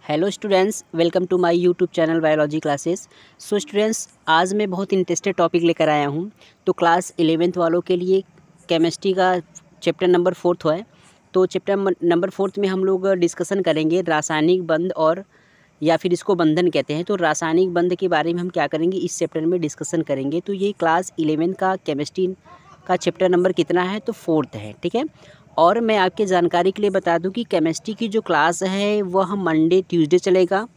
Hello students, welcome to my YouTube channel biology classes. So students, आज मैं बहुत interested topic लेकर आया हूं। तो क्लास 11th वालों के लिए केमिस्ट्री का चैप्टर नंबर 4 है। तो चैप्टर नंबर 4 में हम लोग डिस्कशन करेंगे रासायनिक बंध और या फिर इसको बंधन कहते हैं। तो रासायनिक बंध के बारे में हम क्या करेंगे, इस चैप्टर में डिस्कशन करेंगे। तो ये क्लास 11 का केमिस्ट्री का चैप्टर नंबर कितना है, तो 4 है, ठीक है। और मैं आपके जानकारी के लिए बता दूं कि केमिस्ट्री की जो क्लास है वह मंडे ट्यूसडे चलेगा,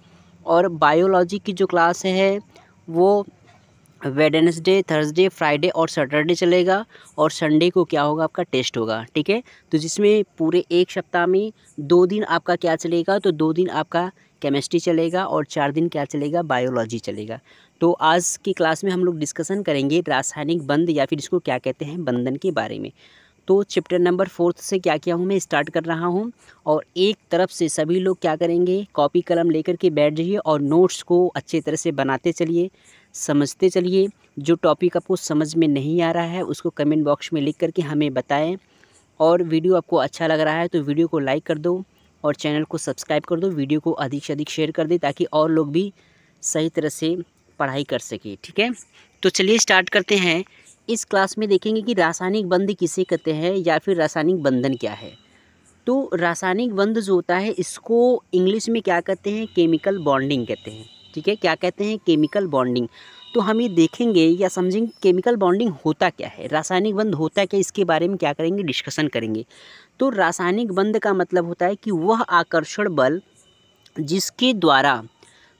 और बायोलॉजी की जो क्लास है वो वेडनेसडे, थर्सडे, फ्राइडे और सैटरडे चलेगा। और संडे को क्या होगा, आपका टेस्ट होगा, ठीक है। तो जिसमें पूरे एक सप्ताह में 2 दिन आपका क्या चलेगा, तो 2 दिन आपका केमिस्ट्री चलेगा और 4 दिन क्या चलेगा, बायोलॉजी चलेगा। तो आज की क्लास में हम लोग डिस्कशन करेंगे रासायनिक बंध या फिर इसको क्या कहते हैं, बंधन के बारे में। तो चैप्टर नंबर 4 से क्या किया हूँ, मैं स्टार्ट कर रहा हूँ। और एक तरफ से सभी लोग क्या करेंगे, कॉपी कलम लेकर के बैठ जाइए और नोट्स को अच्छे तरह से बनाते चलिए, समझते चलिए। जो टॉपिक आपको समझ में नहीं आ रहा है उसको कमेंट बॉक्स में लिख करके हमें बताएं। और वीडियो आपको अच्छा लग रहा है तो वीडियो को लाइक कर दो और चैनल को सब्सक्राइब कर दो। वीडियो को अधिक से अधिक शेयर कर दे ताकि और लोग भी सही तरह से पढ़ाई कर सके, ठीक है। तो चलिए स्टार्ट करते हैं। इस क्लास में देखेंगे कि रासायनिक बंध किसे कहते हैं या फिर रासायनिक बंधन क्या है। तो रासायनिक बंध जो होता है इसको इंग्लिश में क्या कहते हैं, केमिकल बॉन्डिंग कहते हैं, ठीक है। क्या कहते हैं, केमिकल बॉन्डिंग। तो हम ये देखेंगे या समझेंगे केमिकल बॉन्डिंग होता क्या है, रासायनिक बंध होता क्या, इसके बारे में क्या करेंगे, डिस्कशन करेंगे। तो रासायनिक बंध का मतलब होता है कि वह आकर्षण बल जिसके द्वारा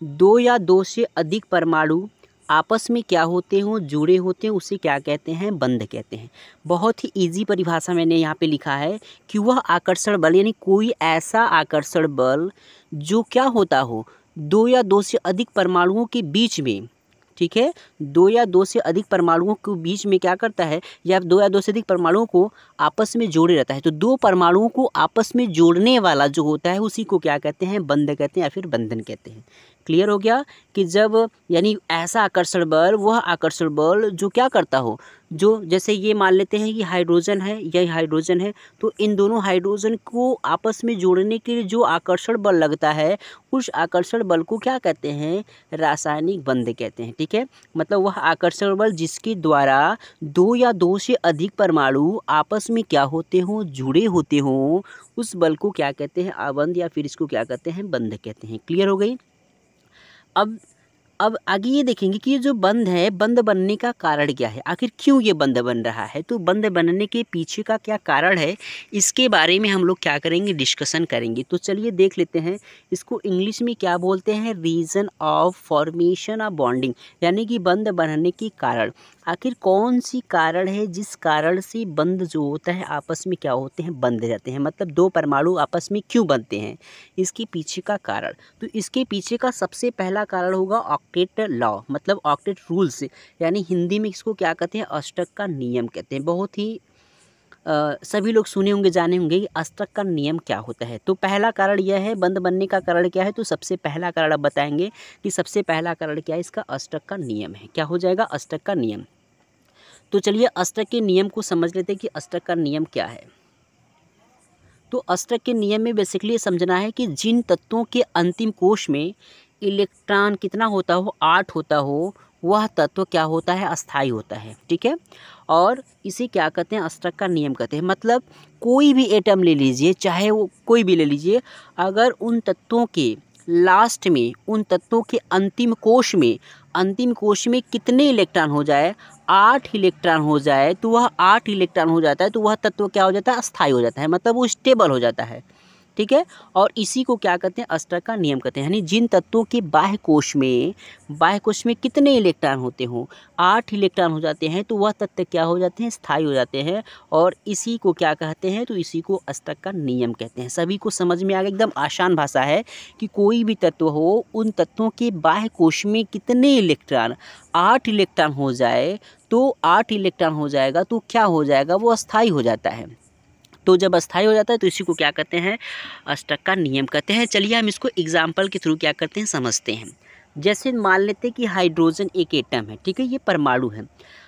2 या 2 से अधिक परमाणु आपस में क्या होते हों, जुड़े होते हैं, उसे क्या कहते हैं, बंध कहते हैं। बहुत ही इजी परिभाषा मैंने यहाँ पे लिखा है कि वह आकर्षण बल यानी कोई ऐसा आकर्षण बल जो क्या होता हो, 2 या 2 से अधिक परमाणुओं के बीच में, ठीक है, 2 या 2 से अधिक परमाणुओं के बीच में क्या करता है, या 2 या 2 से अधिक परमाणुओं को आपस में जोड़े रहता है। तो 2 परमाणुओं को आपस में जोड़ने वाला जो होता है उसी को क्या कहते हैं, बंध कहते हैं या फिर बंधन कहते हैं। क्लियर हो गया कि जब यानी ऐसा आकर्षण बल, वह आकर्षण बल जो क्या करता हो, जो जैसे ये मान लेते हैं कि हाइड्रोजन है, यह हाइड्रोजन है, तो इन दोनों हाइड्रोजन को आपस में जोड़ने के लिए जो आकर्षण बल लगता है उस आकर्षण बल को क्या कहते हैं, रासायनिक बंध कहते हैं, ठीक है। मतलब वह आकर्षण बल जिसके द्वारा 2 या 2 से अधिक परमाणु आपस में क्या होते हों, जुड़े होते हों, उस बल को क्या कहते हैं, आबंध या फिर इसको क्या कहते हैं, बंध कहते हैं। क्लियर हो गई। अब आगे ये देखेंगे कि ये जो बंध है, बंध बनने का कारण क्या है, आखिर क्यों ये बंध बन रहा है। तो बंध बनने के पीछे का क्या कारण है, इसके बारे में हम लोग क्या करेंगे, डिस्कशन करेंगे। तो चलिए देख लेते हैं। इसको इंग्लिश में क्या बोलते हैं, reason of formation of bonding, यानी कि बंध बनने के कारण। आखिर कौन सी कारण है जिस कारण से बंध जो होता है आपस में क्या होते हैं, बंध जाते हैं। मतलब 2 परमाणु आपस में क्यों बनते हैं, इसके पीछे का कारण। तो इसके पीछे का सबसे पहला कारण होगा ऑक्टेट लॉ, मतलब ऑक्टेट रूल्स, यानी हिंदी में इसको क्या कहते हैं, अष्टक का नियम कहते हैं। बहुत ही सभी लोग सुने होंगे, जाने होंगे कि अष्टक का नियम क्या होता है। तो पहला कारण यह है, बंध बनने का कारण क्या है। तो सबसे पहला कारण अब बताएंगे कि सबसे पहला कारण क्या है, इसका अष्टक का नियम है। क्या हो जाएगा, अष्टक का नियम। तो चलिए अष्टक के नियम को समझ लेते हैं कि अष्टक का नियम क्या है। तो अष्टक के नियम में बेसिकली ये समझना है कि जिन तत्वों के अंतिम कोश में इलेक्ट्रॉन कितना होता हो, 8 होता हो, वह तत्व क्या होता है, अस्थाई होता है, ठीक है। और इसे क्या कहते हैं, अष्टक का नियम कहते हैं। मतलब कोई भी एटम ले लीजिए, चाहे वो कोई भी ले लीजिए, अगर उन तत्वों के लास्ट में, उन तत्वों के अंतिम कोश में कितने इलेक्ट्रॉन हो जाए, 8 इलेक्ट्रॉन हो जाए, तो वह 8 इलेक्ट्रॉन हो जाता है, तो वह तत्व क्या हो जाता है, अस्थाई हो जाता है। मतलब वो स्टेबल हो जाता है, ठीक है। और इसी को क्या कहते हैं, अष्टक का नियम कहते हैं। यानी जिन तत्वों के बाह्य कोश में कितने इलेक्ट्रॉन होते हों, 8 इलेक्ट्रॉन हो जाते हैं, तो वह तत्व क्या हो जाते हैं, स्थायी हो जाते हैं। और इसी को क्या कहते हैं, तो इसी को अष्टक का नियम कहते हैं। सभी को समझ में आ गया, एकदम आसान भाषा है कि कोई भी तत्व हो, उन तत्वों के बाह्य कोश में कितने इलेक्ट्रॉन, 8 इलेक्ट्रॉन हो जाए, तो 8 इलेक्ट्रॉन हो जाएगा तो क्या हो जाएगा, वो अस्थाई हो जाता है। तो जब अस्थाई हो जाता है तो इसी को क्या कहते हैं, अष्टक का नियम कहते हैं। चलिए हम इसको एग्जाम्पल के थ्रू क्या करते हैं, समझते हैं। जैसे मान लेते हैं कि हाइड्रोजन एक एटम है, ठीक है, ये परमाणु है।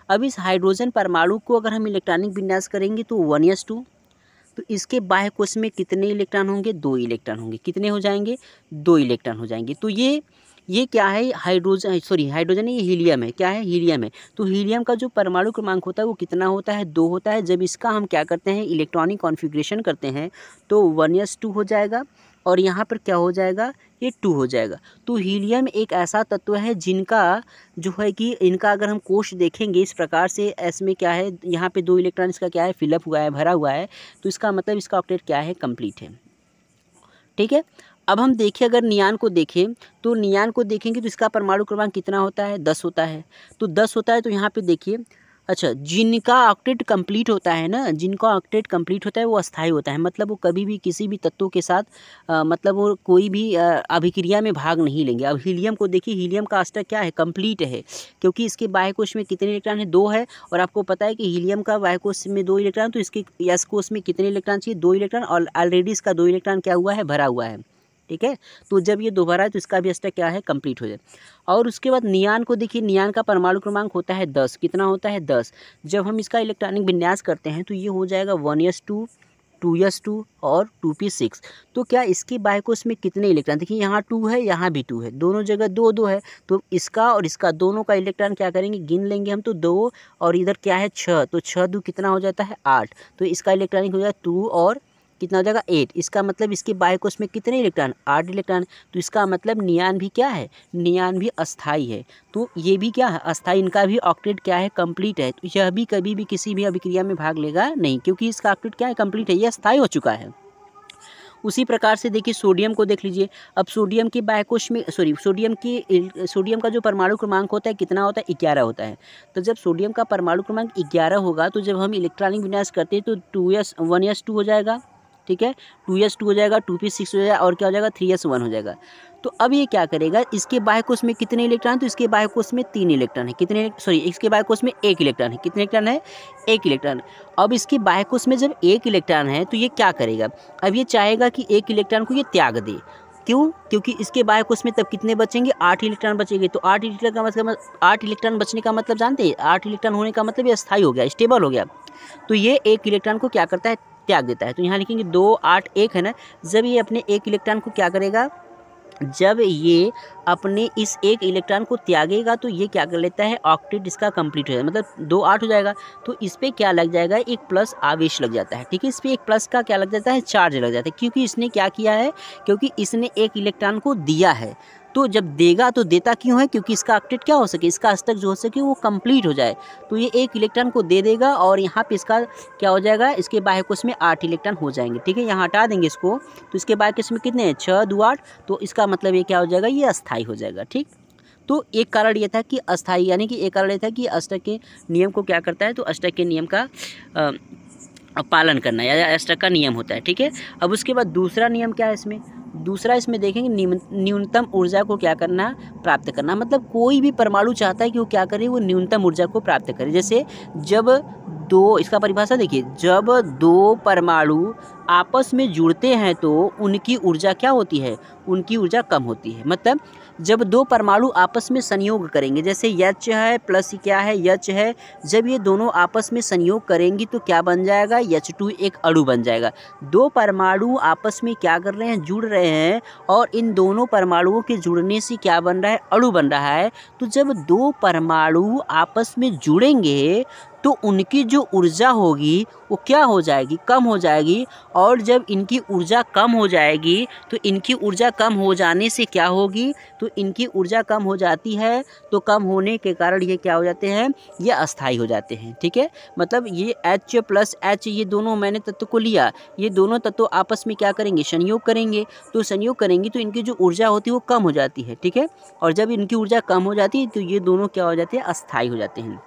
अब इस हाइड्रोजन परमाणु को अगर हम इलेक्ट्रॉनिक विन्यास करेंगे तो 1s2, तो इसके बाह्य कोश में कितने इलेक्ट्रॉन होंगे? 2 इलेक्ट्रॉन होंगे। कितने हो जाएंगे? 2 इलेक्ट्रॉन हो जाएंगे। तो ये क्या है? हाइड्रोजन नहीं, ये हीलियम है। क्या है? हीलियम है। तो हीलियम का जो परमाणु क्रमांक होता है वो कितना होता है? 2 होता है। जब इसका हम क्या करते हैं? इलेक्ट्रॉनिक कॉन्फ़िगरेशन करते हैं तो 1s2 हो जाएगा और यहाँ पर क्या हो जाएगा? ये 2 हो जाएगा। तो हीलियम एक ऐसा तत्व है जिनका जो है कि इनका अगर हम कोश देखेंगे इस प्रकार से, इसमें क्या है? यहाँ पे 2 इलेक्ट्रॉन इसका क्या है? फिलअप हुआ है, भरा हुआ है। तो इसका मतलब इसका ऑक्टेट क्या है? कंप्लीट है। ठीक है। अब हम देखें, अगर नियान को देखें तो नियान को देखेंगे तो इसका परमाणु क्रमांक कितना होता है? 10 होता है। तो 10 होता है तो यहाँ पे देखिए, अच्छा, जिनका ऑक्टेट कंप्लीट होता है ना, जिनका ऑक्टेट कंप्लीट होता है वो अस्थायी होता है। मतलब वो कभी भी किसी भी तत्वों के साथ मतलब वो कोई भी अभिक्रिया में भाग नहीं लेंगे। अब हीलियम को देखिए, हीलियम का अष्टक क्या है? कंप्लीट है, क्योंकि इसके बाह्य कोश में कितने इलेक्ट्रॉन है? 2 है। और आपको पता है कि हीलियम का बाह्य कोश में 2 इलेक्ट्रॉन, तो इसके यस कोश में कितने इलेक्ट्रॉन चाहिए? 2 इलेक्ट्रॉन। और ऑलरेडी इसका 2 इलेक्ट्रॉन क्या हुआ है? भरा हुआ है। ठीक है। तो जब ये दोबारा है तो इसका भी अष्टक क्या है? कंप्लीट हो जाए। और उसके बाद नियान को देखिए, नियान का परमाणु क्रमांक होता है 10। कितना होता है? 10। जब हम इसका इलेक्ट्रॉनिक विन्यास करते हैं तो ये हो जाएगा 1s2, 2s2 और 2p6। तो क्या इसके बाह्य कोश में कितने इलेक्ट्रॉन? देखिए यहाँ 2 है, यहाँ भी 2 है, दोनों जगह 2-2 है। तो इसका और इसका दोनों का इलेक्ट्रॉन क्या करेंगे? गिन लेंगे हम। तो 2 और इधर क्या है? 6। तो 6 2 कितना हो जाता है? 8। तो इसका इलेक्ट्रॉनिक हो जाएगा 2 और कितना हो जाएगा? 8। इसका मतलब इसके बाह्य कोश में कितने इलेक्ट्रॉन? 8 इलेक्ट्रॉन। तो इसका मतलब नियान भी क्या है? नियान भी अस्थाई है। तो ये भी क्या है? अस्थाई। इनका भी ऑक्टेट क्या है? कंप्लीट है। तो यह भी कभी भी किसी भी अभिक्रिया में भाग लेगा नहीं, क्योंकि इसका ऑक्टेट क्या है? कंप्लीट है, ये अस्थाई हो चुका है। उसी प्रकार से देखिए सोडियम को देख लीजिए। अब सोडियम के बाह्य कोश में सोडियम का जो परमाणु क्रमांक होता है कितना होता है? 11 होता है। तो जब सोडियम का परमाणु क्रमांक 11 होगा तो जब हम इलेक्ट्रॉनिक विन्यास करते हैं तो 1s2 हो जाएगा। ठीक है, 2s2 हो जाएगा, 2p6 हो जाएगा और क्या हो जाएगा? 3s1 हो जाएगा। तो अब ये क्या करेगा? इसके बाह्य कोश में कितने इलेक्ट्रॉन? तो इसके बाह्य कोश में 3 इलेक्ट्रॉन है। इसके बाह्य कोश में 1 इलेक्ट्रॉन है। कितने इलेक्ट्रॉन है? 1 इलेक्ट्रॉन। अब इसके बाह्य कोश में जब 1 इलेक्ट्रॉन है तो ये क्या करेगा? अब ये चाहेगा कि 1 इलेक्ट्रॉन को ये त्याग दे। क्यों? क्योंकि इसके बाह्य कोश में तब कितने बचेंगे? 8 इलेक्ट्रॉन बचेंगे। तो 8 इलेक्ट्रॉन का मतलब 8 इलेक्ट्रॉन बचने का मतलब जानते हैं? 8 इलेक्ट्रॉन होने का मतलब ये अस्थायी हो गया, स्टेबल हो गया। तो ये 1 इलेक्ट्रॉन को क्या करता है? त्याग देता है। तो यहाँ लिखेंगे 2 8 1 है ना। जब ये अपने 1 इलेक्ट्रॉन को क्या करेगा? जब ये अपने इस 1 इलेक्ट्रॉन को त्यागेगा तो ये क्या कर लेता है? ऑक्टेट इसका कंप्लीट हो जाएगा, मतलब 2 8 हो जाएगा। तो इस पर क्या लग जाएगा? एक प्लस आवेश लग जाता है। ठीक है, इस पर एक प्लस का क्या लग जाता है? चार्ज लग जाता है। क्योंकि इसने क्या किया है? क्योंकि इसने 1 इलेक्ट्रॉन को दिया है। तो जब देगा तो देता क्यों है? क्योंकि इसका ऑक्टेट क्या हो सके? इसका अष्टक जो हो सके वो कंप्लीट हो जाए। तो ये 1 इलेक्ट्रॉन को दे देगा और यहाँ पे इसका क्या हो जाएगा? इसके बाह्य कोश में 8 इलेक्ट्रॉन हो जाएंगे। ठीक है, यहाँ हटा देंगे इसको। तो इसके बाह्य कोश में कितने हैं? 6 2 8। तो इसका मतलब ये क्या हो जाएगा? ये अस्थाई हो जाएगा। ठीक, तो एक कारण ये था कि अस्थाई, यानी कि एक कारण ये था कि अष्टक के नियम को क्या करता है? तो अष्टक के नियम का पालन करना या अष्टक का नियम होता है। ठीक है, अब उसके बाद दूसरा नियम क्या है इसमें? दूसरा इसमें देखेंगे न्यूनतम ऊर्जा को क्या करना? प्राप्त करना। मतलब कोई भी परमाणु चाहता है कि वो क्या करे? वो न्यूनतम ऊर्जा को प्राप्त करे। जैसे जब दो, इसका परिभाषा देखिए, जब 2 परमाणु आपस में जुड़ते हैं तो उनकी ऊर्जा क्या होती है? उनकी ऊर्जा कम होती है। मतलब जब 2 परमाणु आपस में संयोग करेंगे, जैसे H है प्लस क्या है? H है। जब ये दोनों आपस में संयोग करेंगी तो क्या बन जाएगा? H2 एक अणु बन जाएगा। 2 परमाणु आपस में क्या कर रहे हैं? जुड़ रहे हैं और इन दोनों परमाणुओं के जुड़ने से क्या बन रहा है? अणु बन रहा है। तो जब 2 परमाणु आपस में जुड़ेंगे तो उनकी जो ऊर्जा होगी वो क्या हो जाएगी? कम हो जाएगी। और जब इनकी ऊर्जा कम हो जाएगी तो इनकी ऊर्जा कम हो जाने से क्या होगी? तो इनकी ऊर्जा कम हो जाती है, तो कम होने के कारण ये क्या हो जाते हैं? ये अस्थाई हो जाते हैं। ठीक है, मतलब ये H प्लस H, ये दोनों मैंने तत्व को लिया, ये दोनों तत्व आपस में क्या करेंगे? संयोग करेंगे। तो संयोग करेंगे तो इनकी जो ऊर्जा होती है वो कम हो जाती है। ठीक है, और जब इनकी ऊर्जा कम हो जाती है तो ये दोनों क्या हो जाते हैं? अस्थाई हो जाते हैं।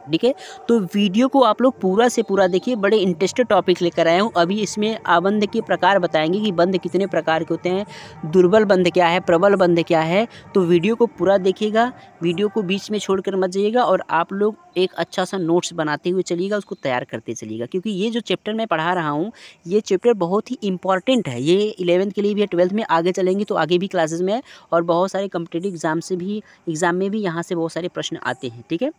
ठीक है, तो वीडियो को आप लोग पूरा से पूरा देखिए, बड़े इंटरेस्टेड टॉपिक लेकर आया हूँ। अभी इसमें आबंध के प्रकार बताएंगे कि बंध कितने प्रकार के होते हैं, दुर्बल बंध क्या है, प्रबल बंध क्या है। तो वीडियो को पूरा देखिएगा, वीडियो को बीच में छोड़कर मत जाइएगा और आप लोग एक अच्छा सा नोट्स बनाते हुए चलिएगा, उसको तैयार करते चलिएगा। क्योंकि ये जो चैप्टर मैं पढ़ा रहा हूँ ये चैप्टर बहुत ही इंपॉर्टेंट है। ये 11th के लिए भी है, 12th में आगे चलेंगे तो आगे भी क्लासेस में है और बहुत सारे कॉम्पिटिटिव एग्जाम में भी यहाँ से बहुत सारे प्रश्न आते हैं। ठीक है,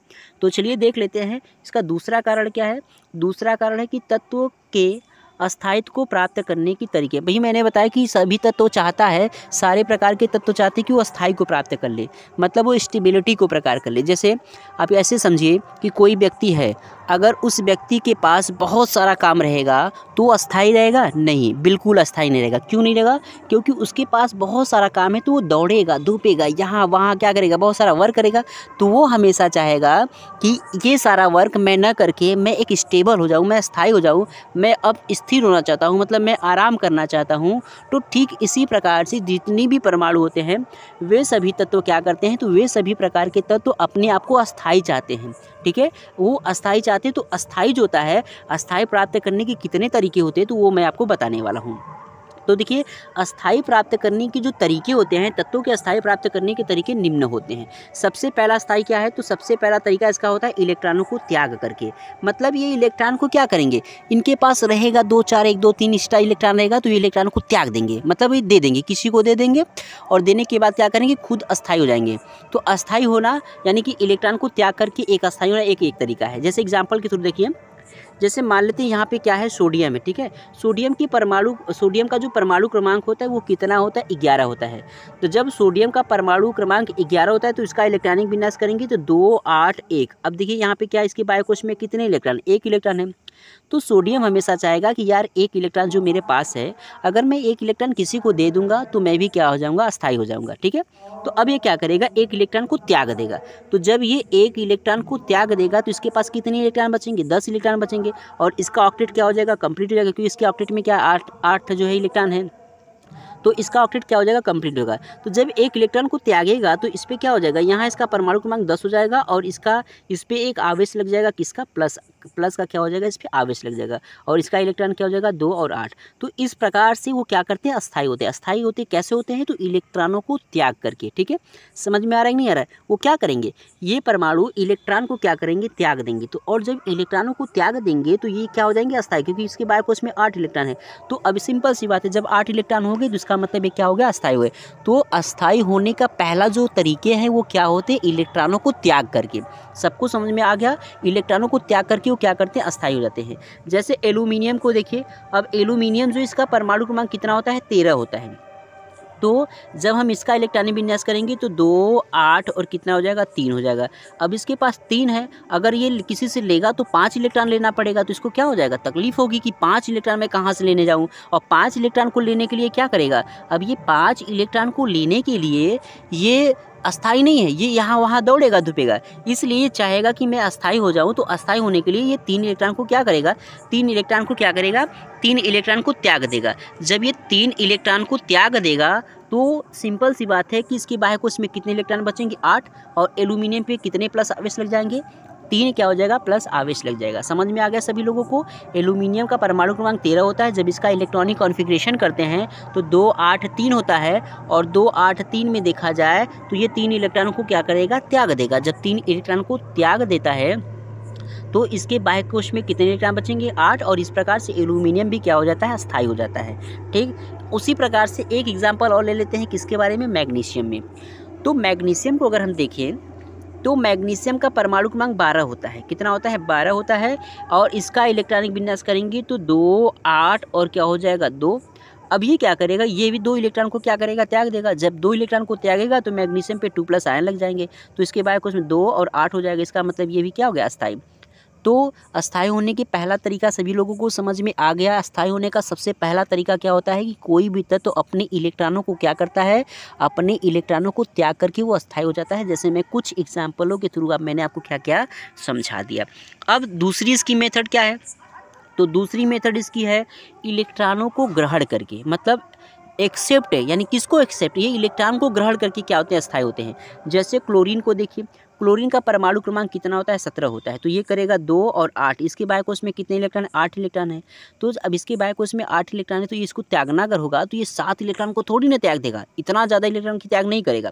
तो चलिए देख लेते हैं इसका दूसरा कारण क्या है। दूसरा कारण है कि तत्व के अस्थायित्व को प्राप्त करने की तरीके। भाई मैंने बताया कि सभी तत्व चाहता है, सारे प्रकार के तत्व चाहते हैं कि वो अस्थायी को प्राप्त कर ले, मतलब वो स्टेबिलिटी को प्रकार कर ले। जैसे आप ऐसे समझिए कि कोई व्यक्ति है, अगर उस व्यक्ति के पास बहुत सारा काम रहेगा तो अस्थाई रहेगा? नहीं, बिल्कुल अस्थाई नहीं रहेगा। क्यों नहीं रहेगा? क्योंकि उसके पास बहुत सारा काम है, तो वो दौड़ेगा धूपेगा, यहाँ वहाँ क्या करेगा, बहुत सारा वर्क करेगा। तो वो हमेशा चाहेगा कि ये सारा वर्क मैं न करके मैं एक स्टेबल हो जाऊँ, मैं अस्थाई हो जाऊँ, मैं अब स्थिर होना चाहता हूँ, मतलब मैं आराम करना चाहता हूँ। तो ठीक इसी प्रकार से जितनी भी परमाणु होते हैं वे सभी तत्व क्या करते हैं, तो वे सभी प्रकार के तत्व अपने आप को अस्थाई चाहते हैं। ठीक है, वो अस्थाई चाहते हैं। तो अस्थाई जो होता है, अस्थाई प्राप्त करने के कितने तरीके होते हैं तो वो मैं आपको बताने वाला हूँ। तो देखिए, अस्थाई प्राप्त करने के जो तरीके होते हैं, तत्वों के अस्थाई प्राप्त करने के तरीके निम्न होते हैं। सबसे पहला अस्थाई क्या है, तो सबसे पहला तरीका इसका होता है इलेक्ट्रॉनों को त्याग करके। मतलब ये इलेक्ट्रॉन को क्या करेंगे, इनके पास रहेगा 2 4 1 2 3 एक्स्ट्रा इलेक्ट्रॉन रहेगा, तो ये इलेक्ट्रॉन को त्याग देंगे, मतलब ये दे देंगे, किसी को दे देंगे, और देने के बाद क्या करेंगे, खुद अस्थाई हो जाएंगे। तो अस्थाई होना यानी कि इलेक्ट्रॉन को त्याग करके एक अस्थाई होना एक तरीका है। जैसे एग्जाम्पल के थ्रू देखिए, जैसे मान लेते हैं यहाँ पे क्या है, सोडियम है। ठीक है, सोडियम का जो परमाणु क्रमांक होता है वो कितना होता है, 11 होता है। तो जब सोडियम का परमाणु क्रमांक 11 होता है तो इसका इलेक्ट्रॉनिक विन्यास करेंगे तो 2 8 1। अब देखिए यहाँ पे क्या, इसके बायो कोश में कितने इलेक्ट्रॉन, 1 इलेक्ट्रॉन है। तो सोडियम हमेशा चाहेगा कि यार 1 इलेक्ट्रॉन जो मेरे पास है, अगर मैं 1 इलेक्ट्रॉन किसी को दे दूंगा तो मैं भी क्या हो जाऊंगा, अस्थाई हो जाऊंगा। ठीक है, तो अब ये क्या करेगा, 1 इलेक्ट्रॉन को त्याग देगा। तो जब ये 1 इलेक्ट्रॉन को त्याग देगा तो इसके पास कितने इलेक्ट्रॉन बचेंगे, 10 इलेक्ट्रॉन बचेंगे, और इसका ऑक्टेट क्या हो जाएगा, कंप्लीट हो जाएगा, क्योंकि इसके ऑक्टेट में क्या 8 जो है इलेक्ट्रॉन है, तो इसका ऑक्टेट क्या हो जाएगा, कंप्लीट होगा। तो जब 1 इलेक्ट्रॉन को त्यागेगा तो इस पर क्या हो जाएगा, यहाँ इसका परमाणु क्रमांक 10 हो जाएगा, और इस पर एक आवेश लग जाएगा, किसका, प्लस का क्या हो जाएगा, इस पर आवेश लग जाएगा, और इसका इलेक्ट्रॉन क्या हो जाएगा, 2 और 8। तो इस प्रकार से वो क्या करते हैं, अस्थाई होते हैं। अस्थाई होते कैसे होते हैं, तो इलेक्ट्रॉनों को त्याग करके। ठीक है, समझ में आ रहा है कि नहीं आ रहा है, वो क्या करेंगे, ये परमाणु इलेक्ट्रॉन को क्या करेंगे, त्याग देंगे। तो और जब इलेक्ट्रॉनों को त्याग देंगे तो ये क्या हो जाएंगे, अस्थाई, क्योंकि इसके बायो कोश में 8 इलेक्ट्रॉन है। तो अब सिंपल सी बात है, जब 8 इलेक्ट्रॉन हो गए तो इसका मतलब ये क्या हो गया, अस्थाई हुए। तो अस्थाई होने का पहला जो तरीके हैं वो क्या होते हैं, इलेक्ट्रॉनों को त्याग करके। सबको समझ में आ गया, इलेक्ट्रॉनों को त्याग करके वो क्या करते हैं, अस्थाई हो जाते हैं। जैसे एल्यूमिनियम को देखिए, अब एल्यूमिनियम जो इसका परमाणु क्रमांक कितना होता है, 13 होता है। तो जब हम इसका इलेक्ट्रॉनिक विन्यास करेंगे तो 2 8 और कितना हो जाएगा, 3 हो जाएगा। अब इसके पास 3 है, अगर ये किसी से लेगा तो 5 इलेक्ट्रॉन लेना पड़ेगा, तो इसको क्या हो जाएगा, तकलीफ होगी कि 5 इलेक्ट्रॉन मैं कहाँ से लेने जाऊँ। और 5 इलेक्ट्रॉन को लेने के लिए क्या करेगा, अब ये 5 इलेक्ट्रॉन को लेने के लिए ये अस्थाई नहीं है, ये यहाँ वहाँ दौड़ेगा धूपेगा, इसलिए चाहेगा कि मैं अस्थाई हो जाऊँ। तो अस्थाई होने के लिए ये 3 इलेक्ट्रॉन को क्या करेगा, 3 इलेक्ट्रॉन को क्या करेगा, 3 इलेक्ट्रॉन को त्याग देगा। जब ये 3 इलेक्ट्रॉन को त्याग देगा तो सिंपल सी बात है कि इसके बाह्य कोश में कितने इलेक्ट्रॉन बचेंगे, 8, और एल्यूमिनियम पे कितने प्लस आवेश लग जाएंगे, 3 क्या हो जाएगा, प्लस आवेश लग जाएगा। समझ में आ गया सभी लोगों को। एल्यूमिनियम का परमाणु क्रमांक 13 होता है, जब इसका इलेक्ट्रॉनिक कॉन्फ़िगरेशन करते हैं तो 2 8 3 होता है, और 2 8 3 में देखा जाए तो ये 3 इलेक्ट्रॉनों को क्या करेगा, त्याग देगा। जब 3 इलेक्ट्रॉन को त्याग देता है तो इसके बाह्य कोश में कितने इलेक्ट्रॉन बचेंगे, 8, और इस प्रकार से एल्यूमिनियम भी क्या हो जाता है, अस्थाई हो जाता है। ठीक, उसी प्रकार से एक एग्जाम्पल और ले लेते हैं, किसके बारे में, मैग्नीशियम में। तो मैग्नीशियम को अगर हम देखें तो मैग्नीशियम का परमाणु क्रमांक 12 होता है। कितना होता है, 12 होता है, और इसका इलेक्ट्रॉनिक विन्यास करेंगे तो 2 8 और क्या हो जाएगा, 2। अब ये क्या करेगा, ये भी 2 इलेक्ट्रॉन को क्या करेगा, त्याग देगा। जब 2 इलेक्ट्रॉन को त्यागेगा तो मैग्नीशियम पे 2 प्लस आयन लग जाएंगे, तो इसके बायो कोश में 2 और 8 हो जाएगा। इसका मतलब ये भी क्या हो गया, अस्थाई। तो अस्थाई होने के पहला तरीका सभी लोगों को समझ में आ गया। अस्थाई होने का सबसे पहला तरीका क्या होता है कि कोई भी तत्व तो अपने इलेक्ट्रॉनों को क्या करता है, अपने इलेक्ट्रॉनों को त्याग करके वो अस्थाई हो जाता है। जैसे मैं कुछ एग्जाम्पलों के थ्रू अब मैंने आपको क्या क्या समझा दिया। अब दूसरी इसकी मेथड क्या है, तो दूसरी मेथड इसकी है इलेक्ट्रॉनों को ग्रहण करके, मतलब एक्सेप्ट है, यानी किसको एक्सेप्ट, ये इलेक्ट्रॉन को ग्रहण करके क्या होते हैं, अस्थाई होते हैं। जैसे क्लोरीन को देखिए, क्लोरीन का परमाणु क्रमांक कितना होता है, 17 होता है। तो ये करेगा 2 और 8, इसके बायो कोश में कितने इलेक्ट्रॉन, 8 इलेक्ट्रॉन है। तो अब इसके बायो कोश में 8 इलेक्ट्रॉन है, तो ये इसको त्यागना अगर होगा तो ये 7 इलेक्ट्रॉन को थोड़ी ना त्याग देगा, इतना ज़्यादा इलेक्ट्रॉन की त्याग नहीं करेगा।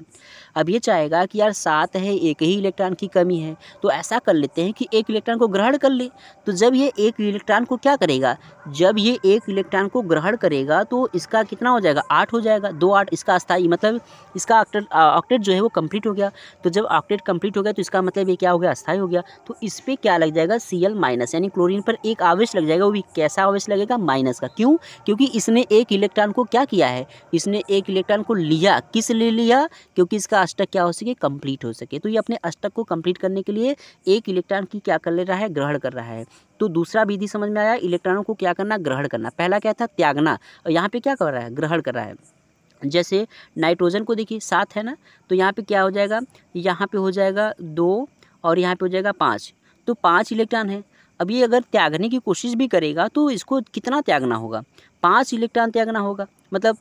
अब ये चाहेगा कि यार 7 है, एक ही इलेक्ट्रॉन की कमी है, तो ऐसा कर लेते हैं कि 1 इलेक्ट्रॉन को ग्रहण कर ले। तो जब ये 1 इलेक्ट्रॉन को क्या करेगा, जब ये 1 इलेक्ट्रॉन को ग्रहण करेगा तो इसका कितना हो जाएगा, 8 हो जाएगा। 2 8 इसका अस्थाई, मतलब इसका ऑक्टेट जो है वो कंप्लीट हो गया। तो जब ऑक्टेट कंप्लीट हो गया तो इसका मतलब ये क्या हो गया, अस्थाई हो गया। तो इस पे क्या लग जाएगा, Cl माइनस, यानी क्लोरीन पर एक आवेश लग जाएगा, वो भी कैसा आवेश लगेगा, माइनस का। क्यों? क्योंकि इसने एक इलेक्ट्रॉन को क्या किया है, इसने एक इलेक्ट्रॉन को लिया। किस लिए लिया? क्योंकि इसका अष्टक क्या हो सके, कंप्लीट हो सके। तो ये अपने अष्टक को कंप्लीट करने के लिए एक इलेक्ट्रॉन की क्या कर ले रहा है, ग्रहण कर रहा है। तो दूसरा विधि समझ में आया, इलेक्ट्रॉनों को क्या करना, ग्रहण करना। पहला क्या था, त्यागना, और यहाँ पे क्या कर रहा है, ग्रहण कर रहा है। जैसे नाइट्रोजन को देखिए 7 है ना, तो यहाँ पे क्या हो जाएगा, यहाँ पे हो जाएगा 2 और यहाँ पे हो जाएगा 5, तो 5 इलेक्ट्रॉन है। अब ये अगर त्यागने की कोशिश भी करेगा तो इसको कितना त्यागना होगा, 5 इलेक्ट्रॉन त्यागना होगा। मतलब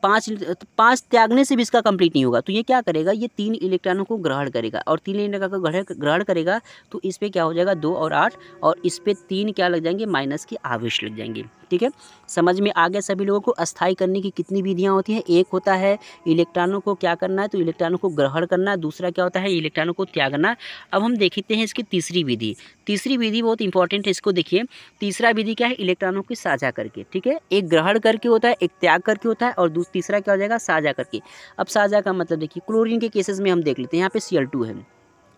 5 त्यागने से भी इसका कंप्लीट नहीं होगा। तो ये क्या करेगा, ये 3 इलेक्ट्रॉनों को ग्रहण करेगा, और 3 इलेक्ट्रॉनों को ग्रहण करेगा तो इस पर क्या हो जाएगा, 2 और 8, और इस पर 3 क्या लग जाएंगे, माइनस के आवेश लग जाएंगे। ठीक है, समझ में आ गया सभी लोगों को। अस्थाई करने की कितनी विधियाँ होती हैं, एक होता है इलेक्ट्रॉनों को क्या करना है, तो इलेक्ट्रॉनों को ग्रहण करना, दूसरा क्या होता है, इलेक्ट्रॉनों को त्यागना। अब हम देखते हैं इसकी तीसरी विधि। तीसरी विधि बहुत इंपॉर्टेंट है, इसको देखिए। तीसरा विधि क्या है, इलेक्ट्रॉनों की साझा करके। ठीक है, एक ग्रहण करके होता है, एक त्याग करके होता है, और तीसरा क्या हो जाएगा, साझा करके। अब साझा का मतलब देखिए, क्लोरीन के केसेस में हम देख लेते हैं। यहाँ पे Cl2 है,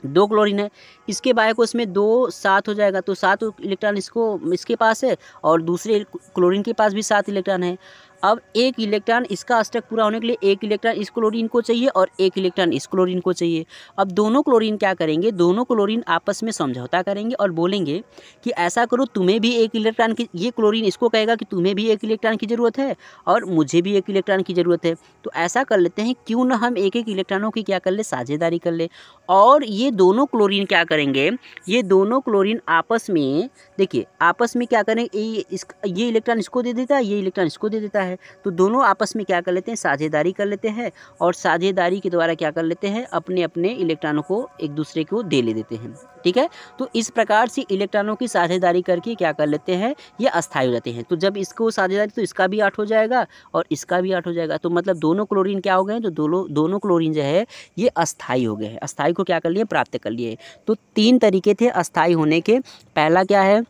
2 क्लोरीन है, इसके बायको इसमें 2 7 हो जाएगा, तो 7 इलेक्ट्रॉन इसके पास है, और दूसरे क्लोरीन के पास भी 7 इलेक्ट्रॉन है। अब एक इलेक्ट्रॉन, इसका अष्टक पूरा होने के लिए एक इलेक्ट्रॉन इस क्लोरीन को चाहिए और एक इलेक्ट्रॉन इस क्लोरीन को चाहिए। अब दोनों क्लोरीन क्या करेंगे, दोनों क्लोरीन आपस में समझौता करेंगे और बोलेंगे कि ऐसा करो, तुम्हें भी एक इलेक्ट्रॉन की, ये क्लोरीन इसको कहेगा कि तुम्हें भी एक इलेक्ट्रॉन की ज़रूरत है और मुझे भी एक इलेक्ट्रॉन की ज़रूरत है। तो ऐसा कर लेते हैं, क्यों ना हम एक एक इलेक्ट्रॉनों की क्या कर ले, साझेदारी कर ले। और ये दोनों क्लोरीन क्या करेंगे, ये दोनों क्लोरीन आपस में, देखिए आपस में क्या करेंगे, ये इलेक्ट्रॉन इसको दे देता है, ये इलेक्ट्रॉन इसको दे देता है, तो दोनों आपस में क्या कर लेते हैं, साझेदारी कर लेते हैं, और साझेदारी के द्वारा क्या कर लेते हैं, अपने अपने इलेक्ट्रॉनों को एक दूसरे को दे ले देते हैं। ठीक है, तो इस प्रकार से इलेक्ट्रॉनों की साझेदारी करके क्या कर लेते हैं, ये अस्थाई हो जाते हैं। तो जब इसको साझेदारी, तो इसका भी 8 हो जाएगा और इसका भी 8 हो जाएगा, तो मतलब दोनों क्लोरीन क्या हो गए, तो दोनों क्लोरीन जो है ये अस्थाई हो गए हैं। अस्थाई को क्या कर लिए, प्राप्त कर लिए। तो 3 तरीके थे अस्थाई होने के। पहला क्या है,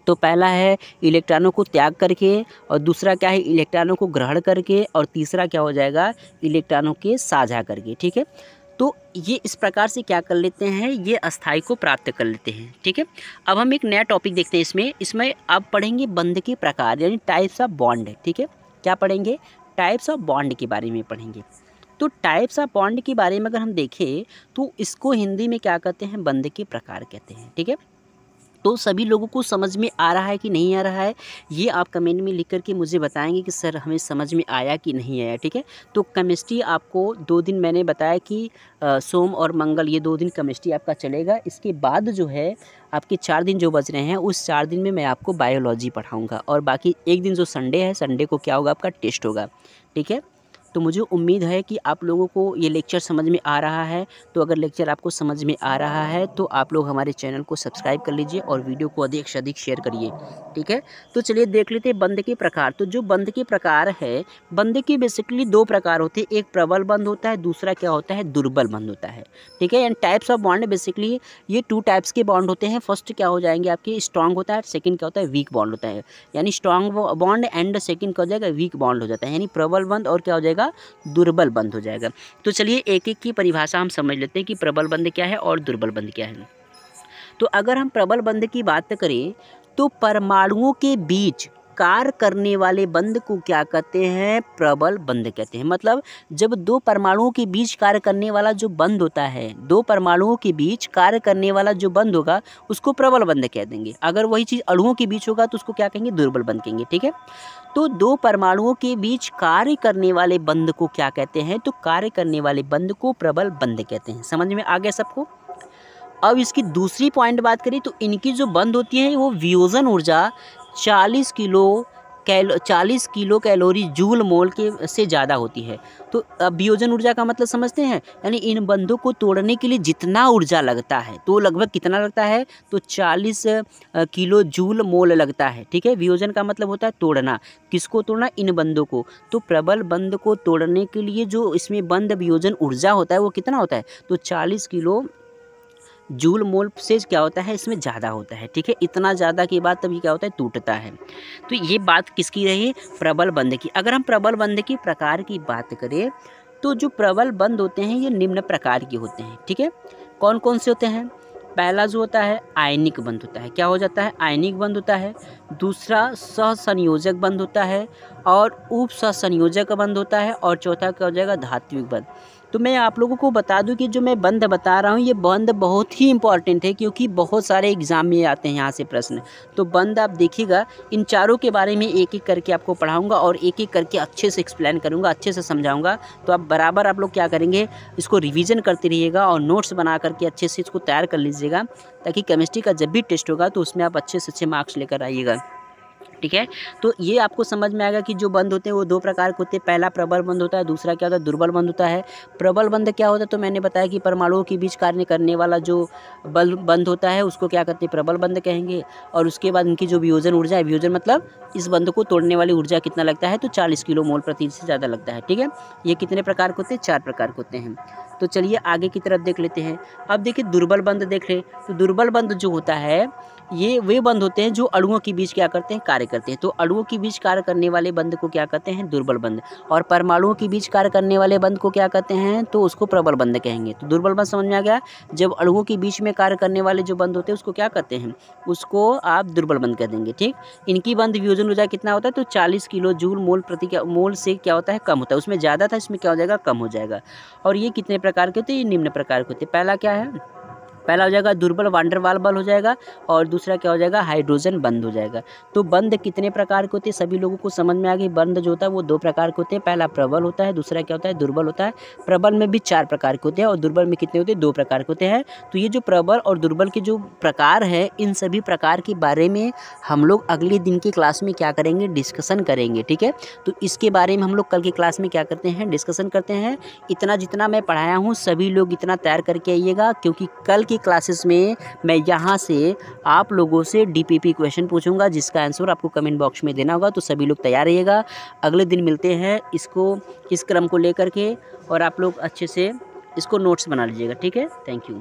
तो पहला है इलेक्ट्रॉनों को त्याग करके, और दूसरा क्या है, इलेक्ट्रॉनों को ग्रहण करके, और तीसरा क्या हो जाएगा, इलेक्ट्रॉनों के साझा करके। ठीक है, तो ये इस प्रकार से क्या कर लेते हैं, ये अस्थाई को प्राप्त कर लेते हैं। ठीक है, अब हम एक नया टॉपिक देखते हैं। इसमें अब पढ़ेंगे बंध के प्रकार, यानी टाइप्स ऑफ बॉन्ड। ठीक है, क्या पढ़ेंगे, टाइप्स ऑफ बॉन्ड के बारे में पढ़ेंगे। तो टाइप्स ऑफ बॉन्ड के बारे में अगर हम देखें तो इसको हिंदी में क्या कहते हैं, बंध के प्रकार कहते हैं। ठीक है, तो सभी लोगों को समझ में आ रहा है कि नहीं आ रहा है, ये आप कमेंट में लिख करके मुझे बताएंगे कि सर हमें समझ में आया कि नहीं आया। ठीक है, तो केमिस्ट्री आपको 2 दिन मैंने बताया कि सोम और मंगल, ये 2 दिन केमिस्ट्री आपका चलेगा। इसके बाद जो है आपके 4 दिन जो बच रहे हैं, उस 4 दिन में मैं आपको बायोलॉजी पढ़ाऊँगा, और बाकी एक दिन जो संडे है, संडे को क्या होगा, आपका टेस्ट होगा। ठीक है, तो मुझे उम्मीद है कि आप लोगों को ये लेक्चर समझ में आ रहा है। तो अगर लेक्चर आपको समझ में आ रहा है तो आप लोग हमारे चैनल को सब्सक्राइब कर लीजिए और वीडियो को अधिक से अधिक शेयर करिए। ठीक है, तो चलिए देख लेते हैं बंध के प्रकार। तो जो बंध के प्रकार है, बंध के बेसिकली 2 प्रकार होते हैं, एक प्रबल बंध होता है, दूसरा क्या होता है, दुर्बल बंध होता है। ठीक है, and types of bond basically ये 2 टाइप्स के बॉन्ड होते हैं। फर्स्ट क्या हो जाएंगे आपके, स्ट्रॉन्ग होता है, सेकंड क्या होता है, वीक बॉन्ड होता है। यानी स्ट्रॉन्ग बॉन्ड एंड सेकंड क्या हो जाएगा, वीक बॉन्ड हो जाता है, यानी प्रबल बंध और क्या हो जाएगा, दुर्बल बंध हो जाएगा। तो चलिए एक एक की परिभाषा हम समझ लेते हैं कि प्रबल बंध क्या है और दुर्बल बंध क्या है। तो अगर हम प्रबल बंध की बात करें तो परमाणुओं के बीच कार्य करने वाले बंध को क्या कहते हैं, प्रबल बंध कहते हैं। मतलब जब 2 परमाणुओं के बीच कार्य करने वाला जो बंध होता है, 2 परमाणुओं के बीच कार्य करने वाला जो बंध होगा उसको प्रबल बंध कह देंगे। अगर वही चीज़ अणुओं के बीच होगा तो उसको क्या कहेंगे, दुर्बल बंध कहेंगे। ठीक है, तो 2 परमाणुओं के बीच कार्य करने वाले बंध को क्या कहते हैं, तो कार्य करने वाले बंध को प्रबल बंध कहते हैं। समझ में आ गया सबको। अब इसकी दूसरी पॉइंट बात करें तो इनकी जो बंध होती है वो वियोजन ऊर्जा 40 किलो कैलोरी जूल मोल के से ज़्यादा होती है। तो अब वियोजन ऊर्जा का मतलब समझते हैं, यानी इन बंधों को तोड़ने के लिए जितना ऊर्जा लगता है, तो लगभग कितना लगता है, तो 40 किलो जूल मोल लगता है। ठीक है, वियोजन का मतलब होता है तोड़ना। किसको तोड़ना, इन बंधों को। तो प्रबल बंध को तोड़ने के लिए जो इसमें बंध वियोजन ऊर्जा होता है वो कितना होता है, तो 40 किलो जूल मोल से क्या होता है, इसमें ज़्यादा होता है। ठीक है, इतना ज़्यादा के बाद तभी क्या होता है, टूटता है। तो ये बात किसकी रही, प्रबल बंध की। अगर हम प्रबल बंध के प्रकार की बात करें तो जो प्रबल बंध होते हैं ये निम्न प्रकार के होते हैं। ठीक है, कौन कौन से होते हैं? पहला जो होता है आयनिक बंध होता है। क्या हो जाता है? आयनिक बंध होता है। दूसरा सहसंयोजक बंध होता है और उप सहसंयोजक बंध होता है और चौथा क्या हो जाएगा? धात्विक बंध। तो मैं आप लोगों को बता दूं कि जो मैं बंध बता रहा हूं ये बंध बहुत ही इंपॉर्टेंट है, क्योंकि बहुत सारे एग्जाम में आते हैं यहाँ से प्रश्न। तो बंध आप देखिएगा, इन चारों के बारे में एक एक करके आपको पढ़ाऊंगा और एक एक करके अच्छे से एक्सप्लेन करूंगा, अच्छे से समझाऊंगा। तो आप बराबर आप लोग क्या करेंगे, इसको रिवीजन करते रहिएगा और नोट्स बना करके अच्छे से इसको तैयार कर लीजिएगा, ताकि केमिस्ट्री का जब भी टेस्ट होगा तो उसमें आप अच्छे से अच्छे मार्क्स लेकर आइएगा। ठीक है, तो ये आपको समझ में आएगा कि जो बंध होते हैं वो दो प्रकार के होते हैं। पहला प्रबल बंध होता है, दूसरा क्या होता है? दुर्बल बंध होता है। प्रबल बंध क्या होता है? तो मैंने बताया कि परमाणुओं के बीच कार्य करने वाला जो बंध होता है उसको क्या कहते हैं? प्रबल बंध कहेंगे। और उसके बाद इनकी जो वियोजन ऊर्जा है, वियोजन मतलब इस बंध को तोड़ने वाली ऊर्जा कितना लगता है? तो 40 किलो मोल प्रति से ज़्यादा लगता है। ठीक है, ये कितने प्रकार के होते हैं? 4 प्रकार के होते हैं। तो चलिए आगे की तरफ देख लेते हैं। अब देखिए दुर्बल बंध देख ले। तो दुर्बल बंध जो होता है ये वे बंध होते हैं जो अणुओं के बीच क्या करते हैं? कार्य करते हैं। तो अणुओं के बीच कार्य करने वाले बंध को क्या कहते हैं? दुर्बल बंध। और परमाणुओं के बीच कार्य करने वाले बंध को क्या कहते हैं? तो उसको प्रबल बंध कहेंगे। तो दुर्बल बंध समझ में आ गया। जब अणुओं के बीच में कार्य करने वाले जो बंध होते हैं उसको क्या कहते हैं? उसको आप दुर्बल बंध कह देंगे। ठीक, इनकी बंध वियोजन ऊर्जा कितना होता है? तो 40 किलो जूल मोल प्रति मोल से क्या होता है? कम होता है। उसमें ज़्यादा था, इसमें क्या हो जाएगा? कम हो जाएगा। और ये कितने प्रकार के होते हैं? ये निम्न प्रकार के होते हैं। पहला क्या है? पहला हो जाएगा दुर्बल वान डेर वाल बल हो जाएगा, और दूसरा क्या हो जाएगा? हाइड्रोजन बंध हो जाएगा। तो बंध कितने प्रकार के होते हैं? सभी लोगों को समझ में आ गई। बंध जो होता है वो 2 प्रकार के होते हैं। पहला प्रबल होता है, दूसरा क्या होता है? दुर्बल होता है। प्रबल में भी 4 प्रकार के होते हैं और दुर्बल में कितने होते हैं? 2 प्रकार के होते हैं। तो ये जो प्रबल और दुर्बल के जो प्रकार है, इन सभी प्रकार के बारे में हम लोग अगले दिन की क्लास में क्या करेंगे? डिस्कशन करेंगे। ठीक है, तो इसके बारे में हम लोग कल की क्लास में क्या करते हैं? डिस्कशन करते हैं। इतना जितना मैं पढ़ाया हूँ सभी लोग इतना तैयार करके आइएगा, क्योंकि कल की क्लासेस में मैं यहाँ से आप लोगों से डीपीपी क्वेश्चन पूछूंगा, जिसका आंसर आपको कमेंट बॉक्स में देना होगा। तो सभी लोग तैयार रहिएगा। अगले दिन मिलते हैं इस क्रम को लेकर के, और आप लोग अच्छे से इसको नोट्स बना लीजिएगा। ठीक है, थैंक यू।